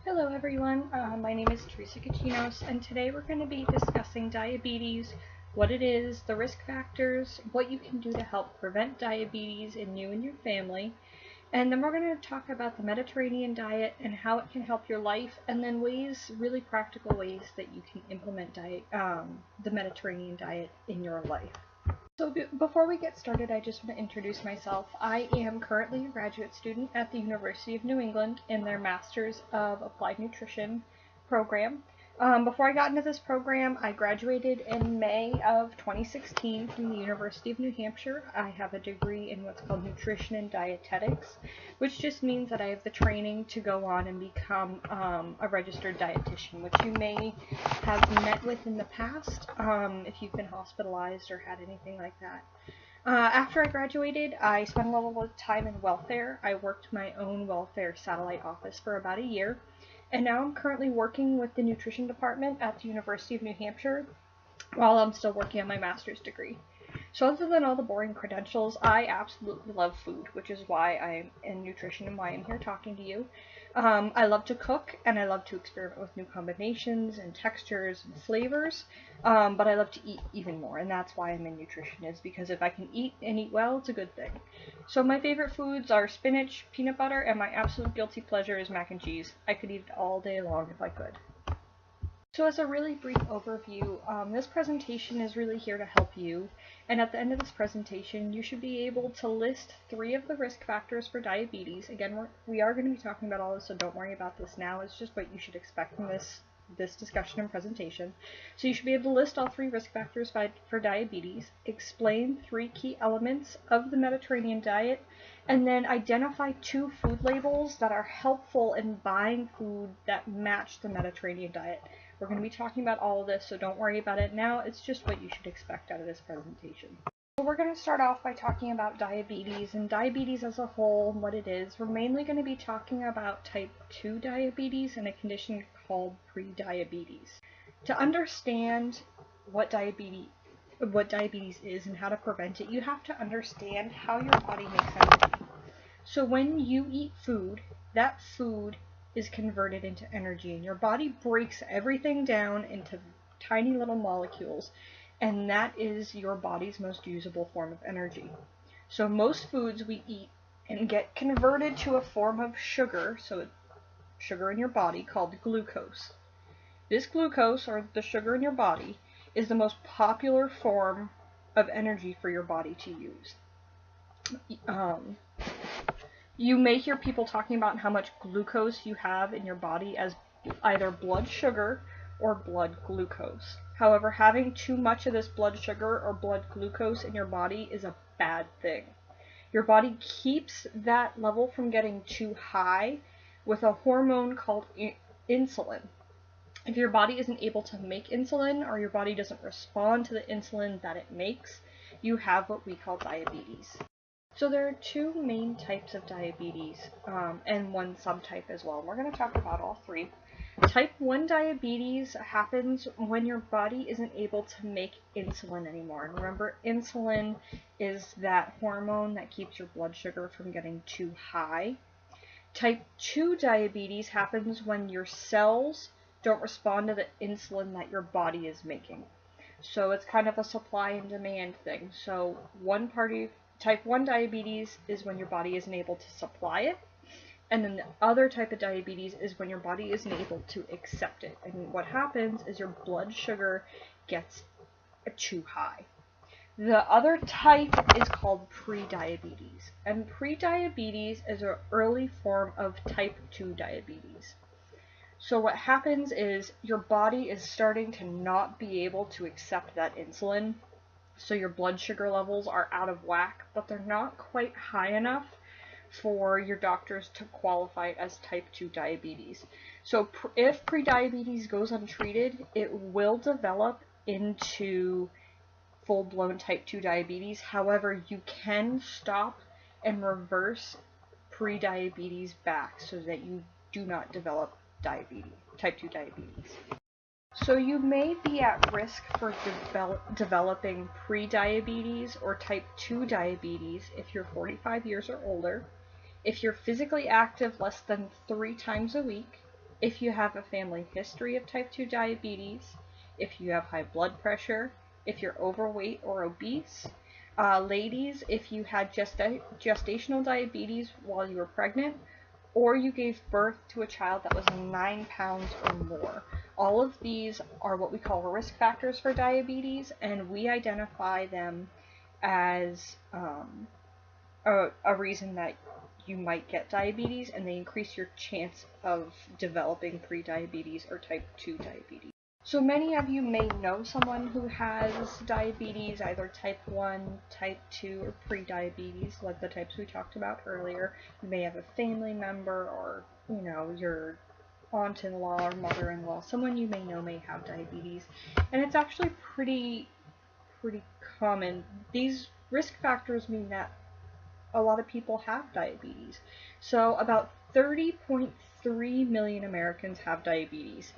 Hello everyone, my name is Teresa Kachinos, and today we're going to be discussing diabetes, what it is, the risk factors, what you can do to help prevent diabetes in you and your family, and then we're going to talk about the Mediterranean diet and how it can help your life, and then really practical ways that you can implement the Mediterranean diet in your life. So before we get started, I just want to introduce myself. I am currently a graduate student at the University of New England in their Masters of Applied Nutrition program. Before I got into this program, I graduated in May of 2016 from the University of New Hampshire. I have a degree in what's called Nutrition and Dietetics, which just means that I have the training to go on and become a registered dietitian, which you may have met with in the past if you've been hospitalized or had anything like that. After I graduated, I spent a little bit of time in welfare. I worked my own welfare satellite office for about a year, and now I'm currently working with the nutrition department at the University of New Hampshire while I'm still working on my master's degree. So other than all the boring credentials, I absolutely love food, which is why I'm in nutrition and why I'm here talking to you. I love to cook, and I love to experiment with new combinations and textures and flavors, but I love to eat even more, and that's why I'm in nutrition, is because if I can eat and eat well, it's a good thing. So my favorite foods are spinach, peanut butter, and my absolute guilty pleasure is mac and cheese. I could eat it all day long if I could. So as a really brief overview, this presentation is really here to help you, and at the end of this presentation you should be able to list 3 of the risk factors for diabetes. Again, we are going to be talking about all this, so don't worry about this now. It's just what you should expect from this discussion and presentation. So you should be able to list all 3 risk factors for diabetes, explain 3 key elements of the Mediterranean diet, and then identify 2 food labels that are helpful in buying food that match the Mediterranean diet. We're going to be talking about all of this, so don't worry about it now. It's just what you should expect out of this presentation. So we're going to start off by talking about diabetes, and diabetes as a whole and what it is. We're mainly going to be talking about type 2 diabetes and a condition called prediabetes. To understand what diabetes is and how to prevent it, you have to understand how your body makes energy. So when you eat food, that food is converted into energy, and your body breaks everything down into tiny little molecules, and that is your body's most usable form of energy. So most foods we eat and get converted to a form of sugar, so sugar in your body, called glucose. This glucose, or the sugar in your body, is the most popular form of energy for your body to use. You may hear people talking about how much glucose you have in your body as either blood sugar or blood glucose. However, having too much of this blood sugar or blood glucose in your body is a bad thing. Your body keeps that level from getting too high with a hormone called insulin. If your body isn't able to make insulin, or your body doesn't respond to the insulin that it makes, you have what we call diabetes. So there are 2 main types of diabetes, and 1 subtype as well. We're going to talk about all 3. Type 1 diabetes happens when your body isn't able to make insulin anymore. And remember, insulin is that hormone that keeps your blood sugar from getting too high. Type 2 diabetes happens when your cells don't respond to the insulin that your body is making. So it's kind of a supply and demand thing. So Type 1 diabetes is when your body isn't able to supply it, and then the other type of diabetes is when your body isn't able to accept it. And what happens is your blood sugar gets too high. The other type is called prediabetes, and prediabetes is an early form of type 2 diabetes. So what happens is your body is starting to not be able to accept that insulin. So your blood sugar levels are out of whack, but they're not quite high enough for your doctors to qualify it as type 2 diabetes. So if prediabetes goes untreated, it will develop into full-blown type 2 diabetes. However, you can stop and reverse prediabetes back so that you do not develop type 2 diabetes. So you may be at risk for developing prediabetes or type 2 diabetes if you're 45 years or older, if you're physically active less than 3 times a week, if you have a family history of type 2 diabetes, if you have high blood pressure, if you're overweight or obese. Ladies, if you had gestational diabetes while you were pregnant, or you gave birth to a child that was 9 pounds or more. All of these are what we call risk factors for diabetes, and we identify them as a reason that you might get diabetes, and they increase your chance of developing prediabetes or type 2 diabetes. So many of you may know someone who has diabetes, either type 1, type 2, or prediabetes, like the types we talked about earlier. You may have a family member, or, you know, your aunt-in-law or mother-in-law. Someone you may know may have diabetes, and it's actually pretty common. These risk factors mean that a lot of people have diabetes. So about 30.3 million Americans have diabetes.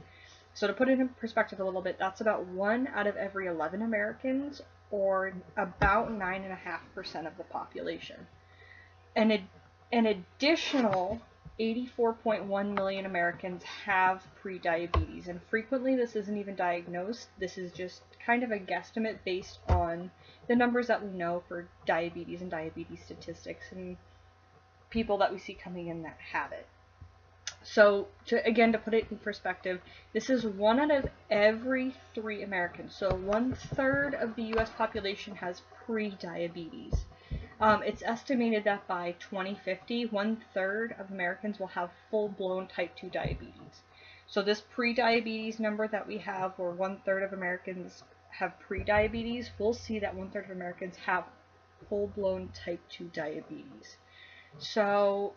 So to put it in perspective a little bit, that's about 1 out of every 11 Americans, or about 9.5% of the population. And an additional 84.1 million Americans have prediabetes, and frequently this isn't even diagnosed. This is just kind of a guesstimate based on the numbers that we know for diabetes and diabetes statistics and people that we see coming in that have it. So, to put it in perspective, this is 1 out of every 3 Americans. So 1/3 of the U.S. population has pre-diabetes. It's estimated that by 2050, 1/3 of Americans will have full-blown type 2 diabetes. So this pre-diabetes number that we have, where 1/3 of Americans have pre-diabetes, we'll see that 1/3 of Americans have full-blown type 2 diabetes. So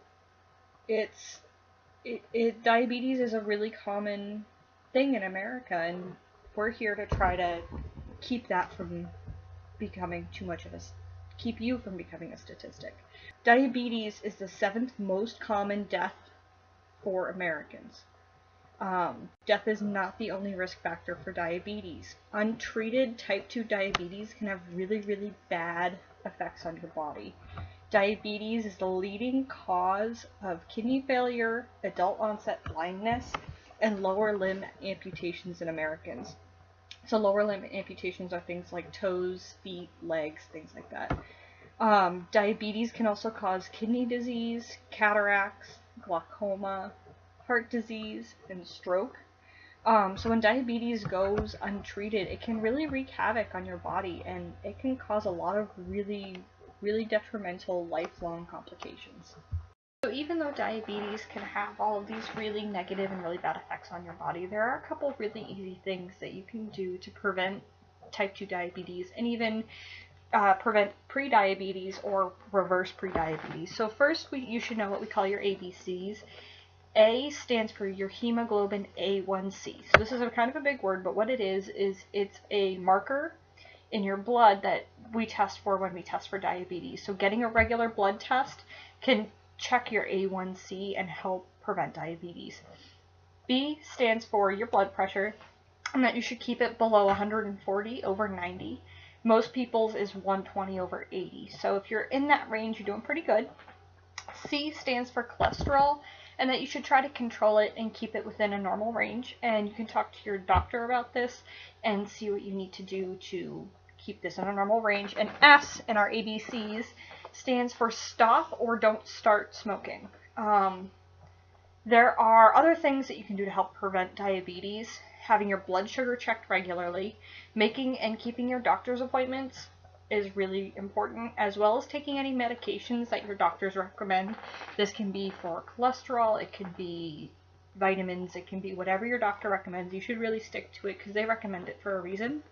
diabetes is a really common thing in America, and we're here to try to keep that from becoming keep you from becoming a statistic. Diabetes is the 7th most common death for Americans. Death is not the only risk factor for diabetes. Untreated type 2 diabetes can have really bad effects on your body. Diabetes is the leading cause of kidney failure, adult onset blindness, and lower limb amputations in Americans. So lower limb amputations are things like toes, feet, legs, things like that. Diabetes can also cause kidney disease, cataracts, glaucoma, heart disease, and stroke. So when diabetes goes untreated, it can really wreak havoc on your body, and it can cause a lot of really detrimental lifelong complications. So even though diabetes can have all of these really negative and really bad effects on your body, there are a couple really easy things that you can do to prevent type 2 diabetes, and even prevent prediabetes or reverse prediabetes. So first, you should know what we call your ABCs. A stands for your hemoglobin A1C. So this is a kind of a big word, but what it is it's a marker in your blood that we test for when we test for diabetes. So getting a regular blood test can check your A1C and help prevent diabetes. B stands for your blood pressure, and that you should keep it below 140 over 90. Most people's is 120 over 80. So if you're in that range, you're doing pretty good. C stands for cholesterol, and that you should try to control it and keep it within a normal range. And you can talk to your doctor about this and see what you need to do to keep this in a normal range. And S in our ABCs stands for stop or don't start smoking. There are other things that you can do to help prevent diabetes. Having your blood sugar checked regularly, making and keeping your doctor's appointments is really important, as well as taking any medications that your doctors recommend. This can be for cholesterol, it can be vitamins, it can be whatever your doctor recommends. You should really stick to it because they recommend it for a reason.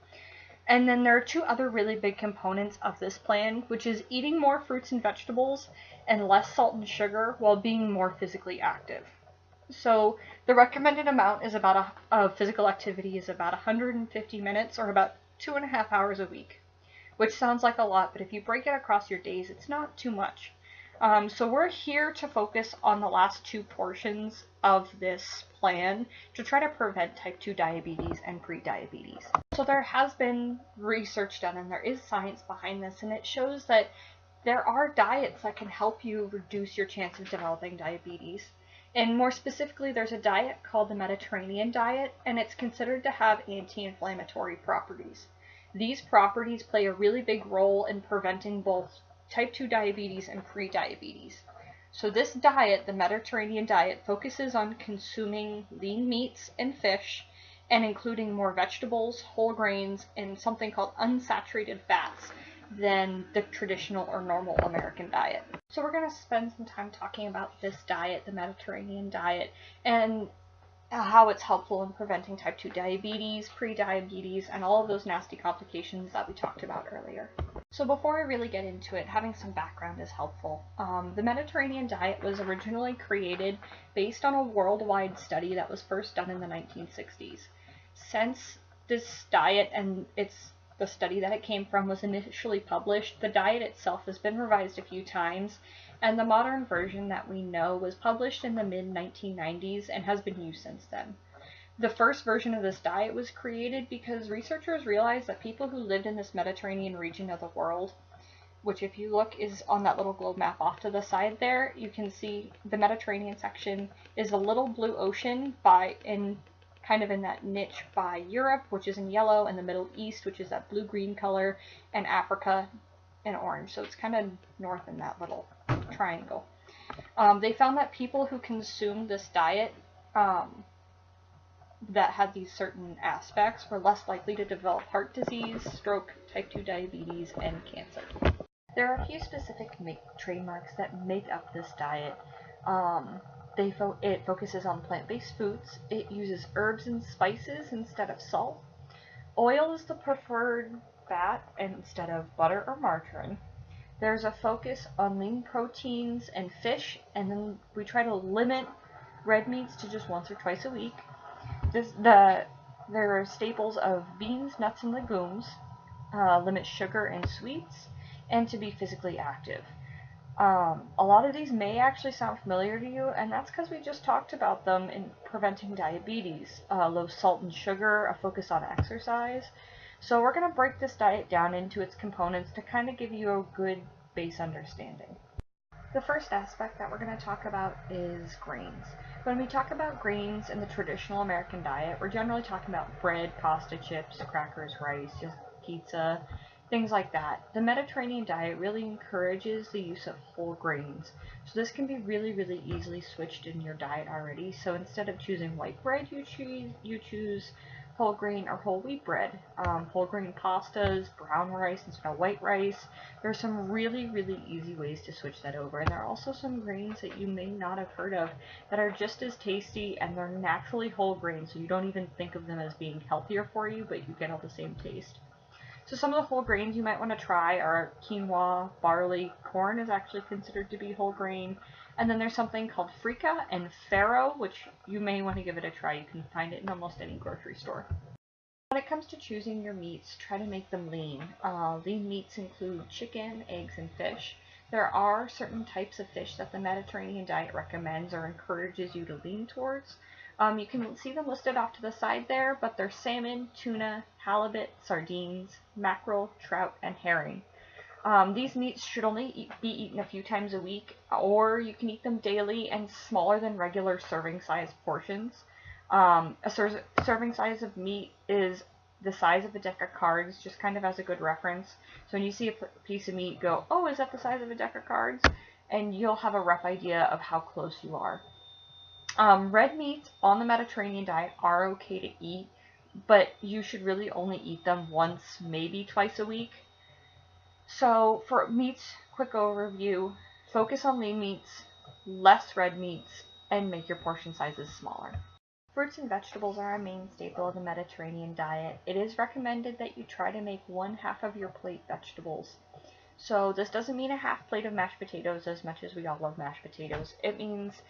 And then there are 2 other really big components of this plan, which is eating more fruits and vegetables and less salt and sugar while being more physically active. So the recommended amount is of physical activity is about 150 minutes, or about 2.5 hours a week, which sounds like a lot, but if you break it across your days, it's not too much. So we're here to focus on the last 2 portions of this plan to try to prevent type 2 diabetes and prediabetes. So there has been research done, and there is science behind this, and it shows that there are diets that can help you reduce your chance of developing diabetes. And more specifically, there's a diet called the Mediterranean diet, and it's considered to have anti-inflammatory properties. These properties play a really big role in preventing both type 2 diabetes and pre-diabetes. So this diet, the Mediterranean diet, focuses on consuming lean meats and fish and including more vegetables, whole grains, and something called unsaturated fats than the traditional or normal American diet. So we're going to spend some time talking about this diet, the Mediterranean diet, and how it's helpful in preventing type 2 diabetes, pre-diabetes, and all of those nasty complications that we talked about earlier. So before I really get into it, having some background is helpful. The Mediterranean diet was originally created based on a worldwide study that was first done in the 1960s. Since this diet and the study that it came from was initially published, the diet itself has been revised a few times, and the modern version that we know was published in the mid-1990s and has been used since then. The first version of this diet was created because researchers realized that people who lived in this Mediterranean region of the world, which if you look is on that little globe map off to the side there, you can see the Mediterranean section is a little blue ocean kind of in that niche by Europe, which is in yellow, and the Middle East, which is that blue-green color, and Africa in orange. So it's kind of north in that little triangle. They found that people who consumed this diet that had these certain aspects were less likely to develop heart disease, stroke, type 2 diabetes, and cancer. There are a few specific trademarks that make up this diet. It focuses on plant-based foods. It uses herbs and spices instead of salt. Oil is the preferred fat instead of butter or margarine. There's a focus on lean proteins and fish, and then we try to limit red meats to just once or twice a week. There are staples of beans, nuts, and legumes, limit sugar and sweets, and to be physically active. A lot of these may actually sound familiar to you, and that's because we just talked about them in preventing diabetes. Low salt and sugar, a focus on exercise. So we're going to break this diet down into its components to kind of give you a good base understanding. The first aspect that we're going to talk about is grains. When we talk about grains in the traditional American diet, we're generally talking about bread, pasta, chips, crackers, rice, just pizza, things like that. The Mediterranean diet really encourages the use of whole grains. So this can be really, really easily switched in your diet already. So instead of choosing white bread, you choose whole grain or whole wheat bread. Whole grain pastas, brown rice instead of white rice. There's some really, really easy ways to switch that over. And there are also some grains that you may not have heard of that are just as tasty, and they're naturally whole grains, so you don't even think of them as being healthier for you, but you get all the same taste. So some of the whole grains you might want to try are quinoa, barley, corn is actually considered to be whole grain, and then there's something called freekeh and farro, which you may want to give it a try. You can find it in almost any grocery store. When it comes to choosing your meats, try to make them lean. Lean meats include chicken, eggs, and fish. There are certain types of fish that the Mediterranean diet recommends or encourages you to lean towards. You can see them listed off to the side there, but they're salmon, tuna, halibut, sardines, mackerel, trout, and herring. These meats should only be eaten a few times a week, or you can eat them daily and smaller than regular serving size portions. A serving size of meat is the size of a deck of cards, just kind of as a good reference. So when you see a piece of meat, go, oh, is that the size of a deck of cards? And you'll have a rough idea of how close you are. Red meats on the Mediterranean diet are okay to eat, but you should really only eat them once, maybe twice a week. So for meats, quick overview, focus on lean meats, less red meats, and make your portion sizes smaller. Fruits and vegetables are a main staple of the Mediterranean diet. It is recommended that you try to make 1/2 of your plate vegetables. So this doesn't mean a half plate of mashed potatoes, as much as we all love mashed potatoes. It means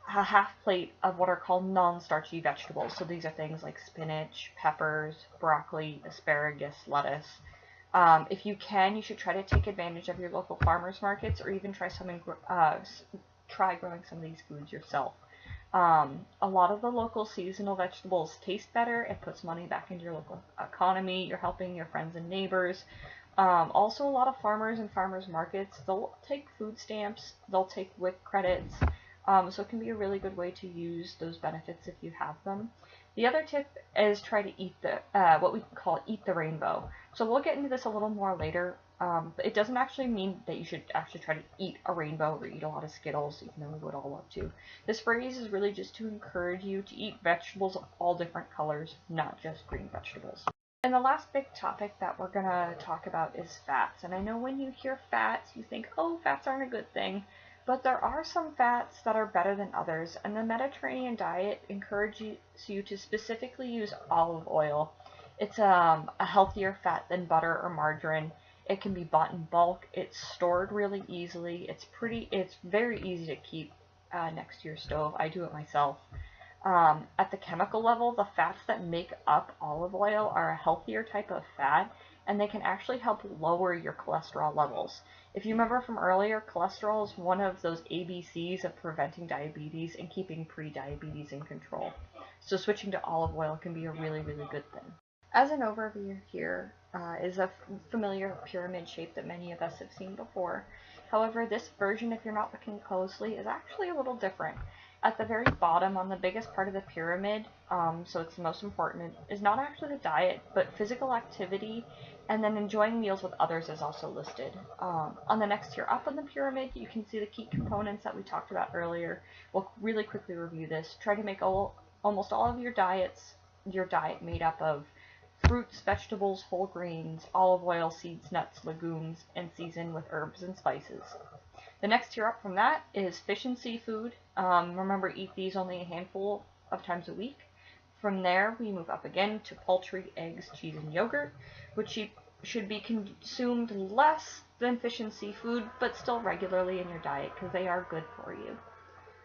a half plate of what are called non-starchy vegetables. So these are things like spinach, peppers, broccoli, asparagus, lettuce. If you can, you should try to take advantage of your local farmers markets, or even try growing some of these foods yourself. A lot of the local seasonal vegetables taste better. It puts money back into your local economy. You're helping your friends and neighbors. Also, a lot of farmers and farmers markets, they'll take food stamps, they'll take WIC credits, So it can be a really good way to use those benefits if you have them. The other tip is try to eat the what we call eat the rainbow. So we'll get into this a little more later. But it doesn't actually mean that you should actually try to eat a rainbow or eat a lot of Skittles, even though we would all love to. This phrase is really just to encourage you to eat vegetables of all different colors, not just green vegetables. And the last big topic that we're going to talk about is fats. And I know when you hear fats, you think, oh, fats aren't a good thing. But there are some fats that are better than others, and the Mediterranean diet encourages you to specifically use olive oil. It's a healthier fat than butter or margarine. It can be bought in bulk. It's stored really easily. It's very easy to keep next to your stove. I do it myself. At the chemical level, the fats that make up olive oil are a healthier type of fat, and they can actually help lower your cholesterol levels. If you remember from earlier, cholesterol is one of those ABCs of preventing diabetes and keeping pre-diabetes in control. So switching to olive oil can be a really, really good thing. As an overview here is a familiar pyramid shape that many of us have seen before. However, this version, if you're not looking closely, is actually a little different. At the very bottom, on the biggest part of the pyramid, so it's the most important, is not actually the diet, but physical activity, and then enjoying meals with others is also listed. On the next tier up on the pyramid, you can see the key components that we talked about earlier. We'll really quickly review this. Try to make almost all of your diet made up of fruits, vegetables, whole grains, olive oil, seeds, nuts, legumes, and season with herbs and spices. The next tier up from that is fish and seafood. Remember, eat these only a handful of times a week. From there, we move up again to poultry, eggs, cheese, and yogurt, which should be consumed less than fish and seafood, but still regularly in your diet because they are good for you.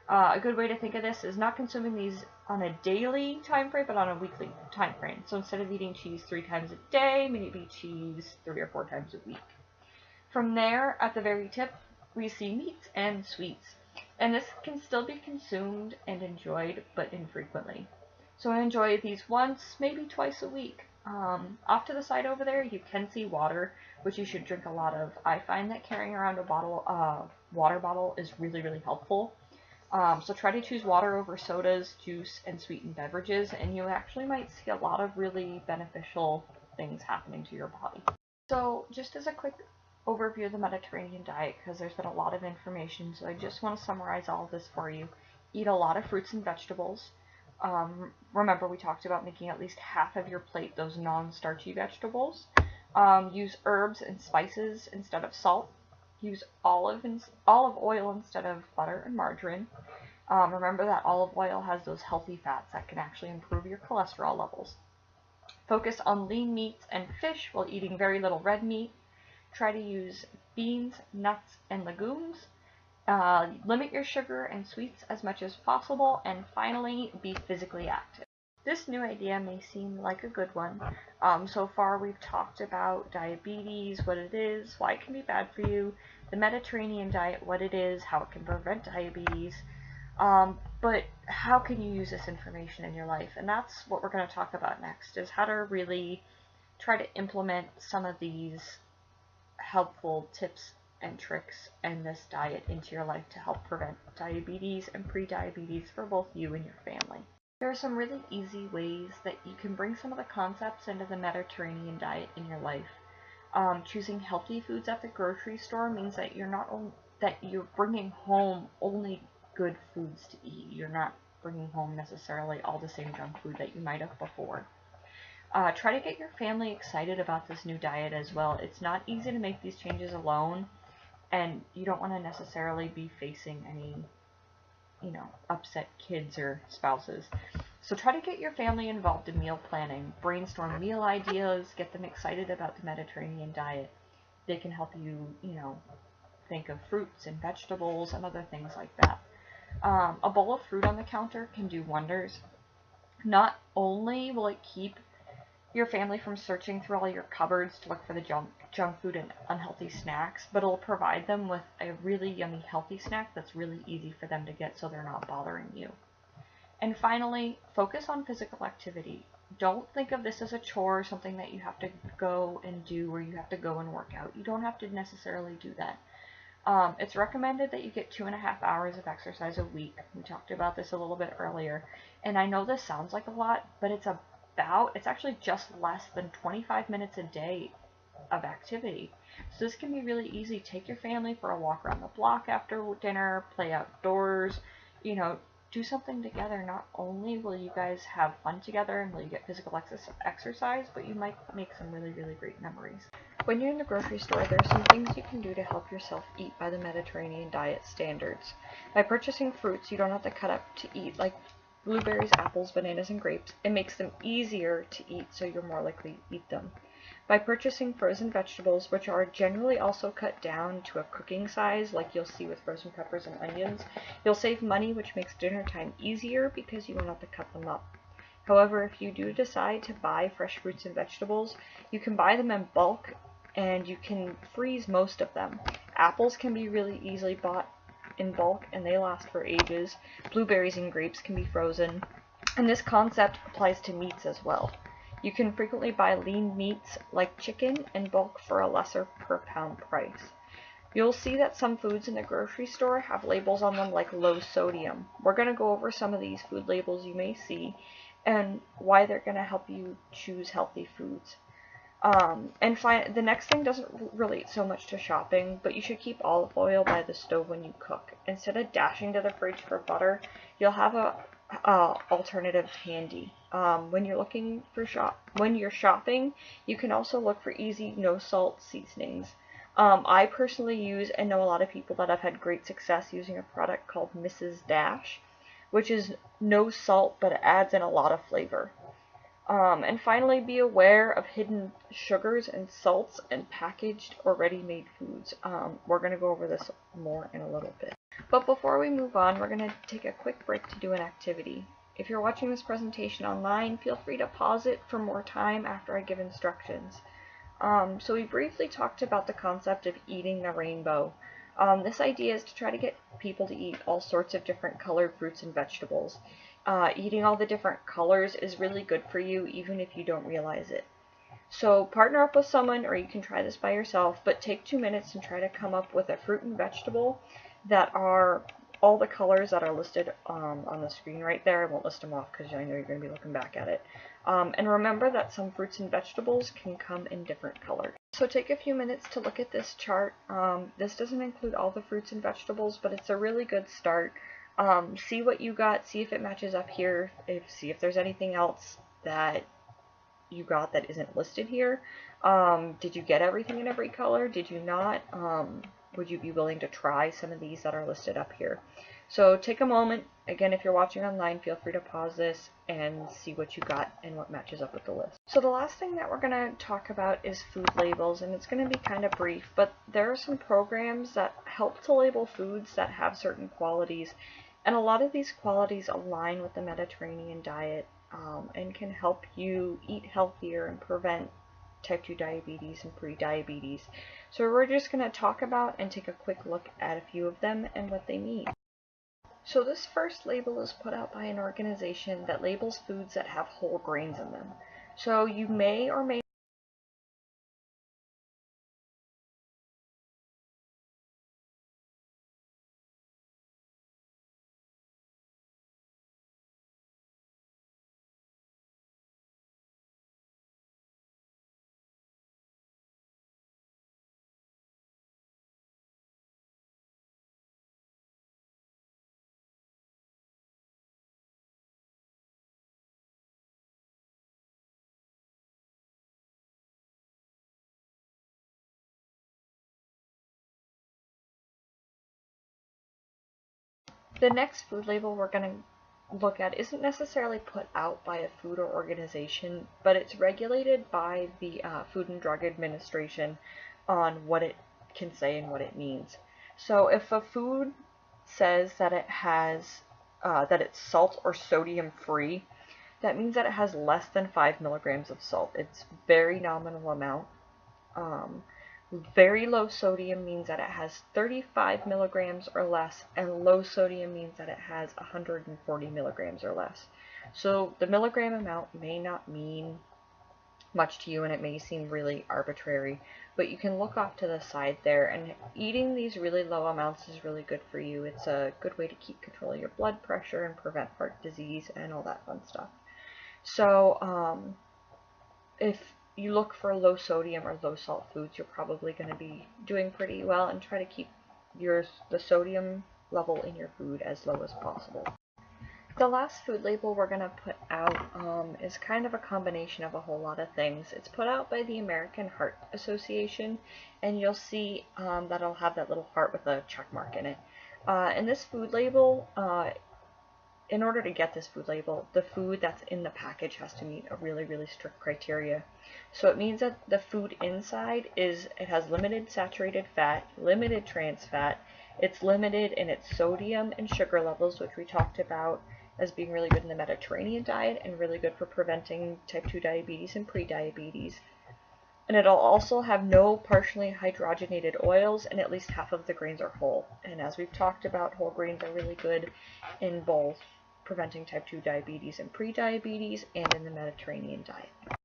A good way to think of this is not consuming these on a daily time frame, but on a weekly time frame. So instead of eating cheese 3 times a day, maybe cheese 3 or 4 times a week. From there, at the very tip, we see meats and sweets. And this can still be consumed and enjoyed, but infrequently. So enjoy these once, maybe twice a week. Off to the side over there, you can see water, which you should drink a lot of. I find that carrying around a water bottle is really, really helpful. So try to choose water over sodas, juice, and sweetened beverages, and you actually might see a lot of really beneficial things happening to your body. So just as a quick overview of the Mediterranean diet, because there's been a lot of information, so I just want to summarize all of this for you. Eat a lot of fruits and vegetables. Remember, we talked about making at least half of your plate those non-starchy vegetables. Use herbs and spices instead of salt. Use olive oil instead of butter and margarine. Remember that olive oil has those healthy fats that can actually improve your cholesterol levels. Focus on lean meats and fish while eating very little red meat. Try to use beans, nuts, and legumes. Limit your sugar and sweets as much as possible. And finally, be physically active. This new idea may seem like a good one. So far we've talked about diabetes, what it is, why it can be bad for you, the Mediterranean diet, what it is, how it can prevent diabetes, but how can you use this information in your life? And that's what we're going to talk about next, is how to really try to implement some of these helpful tips and tricks and this diet into your life to help prevent diabetes and pre-diabetes for both you and your family. There are some really easy ways that you can bring some of the concepts into the Mediterranean diet in your life. Choosing healthy foods at the grocery store means that you're bringing home only good foods to eat. You're not bringing home necessarily all the same junk food that you might have before. Try to get your family excited about this new diet as well. It's not easy to make these changes alone, and you don't want to necessarily be facing any upset kids or spouses. So try to get your family involved in meal planning, brainstorm meal ideas, get them excited about the Mediterranean diet. They can help you, think of fruits and vegetables and other things like that. A bowl of fruit on the counter can do wonders. Not only will it keep your family from searching through all your cupboards to look for the junk food and unhealthy snacks, but it'll provide them with a really yummy healthy snack that's really easy for them to get so they're not bothering you. And finally, focus on physical activity. Don't think of this as a chore, something that you have to go and do or you have to go and work out. You don't have to necessarily do that. It's recommended that you get 2.5 hours of exercise a week. We talked about this a little bit earlier. And I know this sounds like a lot, but it's actually just less than 25 minutes a day of activity. So this can be really easy. Take your family for a walk around the block after dinner, play outdoors, do something together. Not only will you guys have fun together and will you get physical exercise, but you might make some really, really great memories. When you're in the grocery store, there are some things you can do to help yourself eat by the Mediterranean diet standards. By purchasing fruits you don't have to cut up to eat, like blueberries, apples, bananas, and grapes, it makes them easier to eat, so you're more likely to eat them. By purchasing frozen vegetables, which are generally also cut down to a cooking size, like you'll see with frozen peppers and onions, you'll save money, which makes dinner time easier because you won't have to cut them up. However, if you do decide to buy fresh fruits and vegetables, you can buy them in bulk and you can freeze most of them. Apples can be really easily bought in bulk and they last for ages. Blueberries and grapes can be frozen. And this concept applies to meats as well. You can frequently buy lean meats like chicken in bulk for a lesser per pound price. You'll see that some foods in the grocery store have labels on them like low sodium. We're going to go over some of these food labels you may see and why they're going to help you choose healthy foods. The next thing doesn't relate so much to shopping, but you should keep olive oil by the stove when you cook. Instead of dashing to the fridge for butter, you'll have a alternative handy. When you're shopping, you can also look for easy, no salt seasonings. I personally use and know a lot of people that have had great success using a product called Mrs. Dash, which is no salt, but it adds in a lot of flavor. And finally, be aware of hidden sugars and salts in packaged or ready-made foods. We're going to go over this more in a little bit. But before we move on, we're going to take a quick break to do an activity. If you're watching this presentation online, feel free to pause it for more time after I give instructions. So we briefly talked about the concept of eating the rainbow. This idea is to try to get people to eat all sorts of different colored fruits and vegetables. Eating all the different colors is really good for you, even if you don't realize it. So partner up with someone, or you can try this by yourself, but take 2 minutes and try to come up with a fruit and vegetable that are all the colors that are listed on the screen right there. I won't list them off because I know you're going to be looking back at it. And remember that some fruits and vegetables can come in different colors. So take a few minutes to look at this chart. This doesn't include all the fruits and vegetables, but it's a really good start. See what you got, see if it matches up here, see if there's anything else that you got that isn't listed here. Did you get everything in every color? Did you not? Would you be willing to try some of these that are listed up here? So take a moment. Again, if you're watching online, feel free to pause this and see what you got and what matches up with the list. So the last thing that we're going to talk about is food labels, and it's going to be kind of brief, but there are some programs that help to label foods that have certain qualities, and a lot of these qualities align with the Mediterranean diet and can help you eat healthier and prevent type 2 diabetes and pre-diabetes. So we're just going to talk about and take a quick look at a few of them and what they mean. So this first label is put out by an organization that labels foods that have whole grains in them. So you may or may The next food label we're going to look at isn't necessarily put out by a food or organization, but it's regulated by the Food and Drug Administration on what it can say and what it means. So if a food says that it has that it's salt or sodium free, that means that it has less than 5 milligrams of salt. It's very nominal amount. Very low sodium means that it has 35 milligrams or less, and low sodium means that it has 140 milligrams or less. So the milligram amount may not mean much to you and it may seem really arbitrary, but you can look off to the side there, and eating these really low amounts is really good for you. It's a good way to keep control of your blood pressure and prevent heart disease and all that fun stuff. So if you look for low sodium or low salt foods, you're probably going to be doing pretty well, and try to keep the sodium level in your food as low as possible. The last food label we're going to put out is kind of a combination of a whole lot of things. It's put out by the American Heart Association, and you'll see that it'll have that little heart with a check mark in it. In this food label, in order to get this food label, the food that's in the package has to meet a really, really strict criteria. So it means that the food inside it has limited saturated fat, limited trans fat, it's limited in its sodium and sugar levels, which we talked about as being really good in the Mediterranean diet and really good for preventing type 2 diabetes and prediabetes. And it'll also have no partially hydrogenated oils, and at least half of the grains are whole. And as we've talked about, whole grains are really good in both preventing type 2 diabetes and prediabetes and in the Mediterranean diet.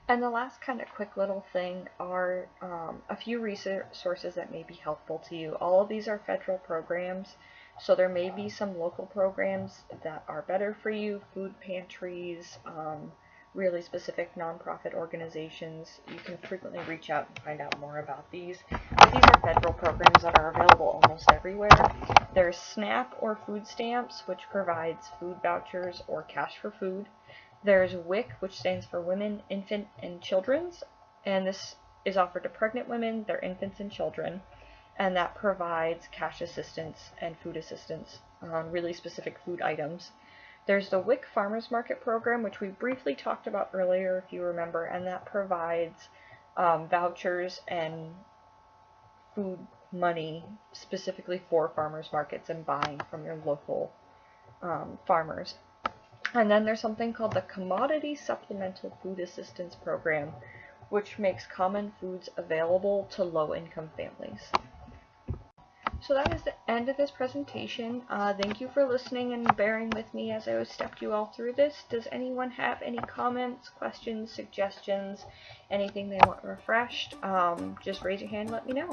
And the last kind of quick little thing are a few resources that may be helpful to you. All of these are federal programs, so there may be some local programs that are better for you, food pantries, really specific nonprofit organizations. You can frequently reach out and find out more about these. But these are federal programs that are available almost everywhere. There's SNAP or food stamps, which provides food vouchers or cash for food. There's WIC, which stands for Women, Infant, and Children's, and this is offered to pregnant women, their infants, and children, and that provides cash assistance and food assistance on really specific food items. There's the WIC Farmers Market Program, which we briefly talked about earlier, if you remember, and that provides vouchers and food money specifically for farmers markets and buying from your local farmers. And then there's something called the Commodity Supplemental Food Assistance Program, which makes common foods available to low-income families. So that is the end of this presentation. Thank you for listening and bearing with me as I stepped you all through this. Does anyone have any comments, questions, suggestions, anything they want refreshed? Just raise your hand and let me know.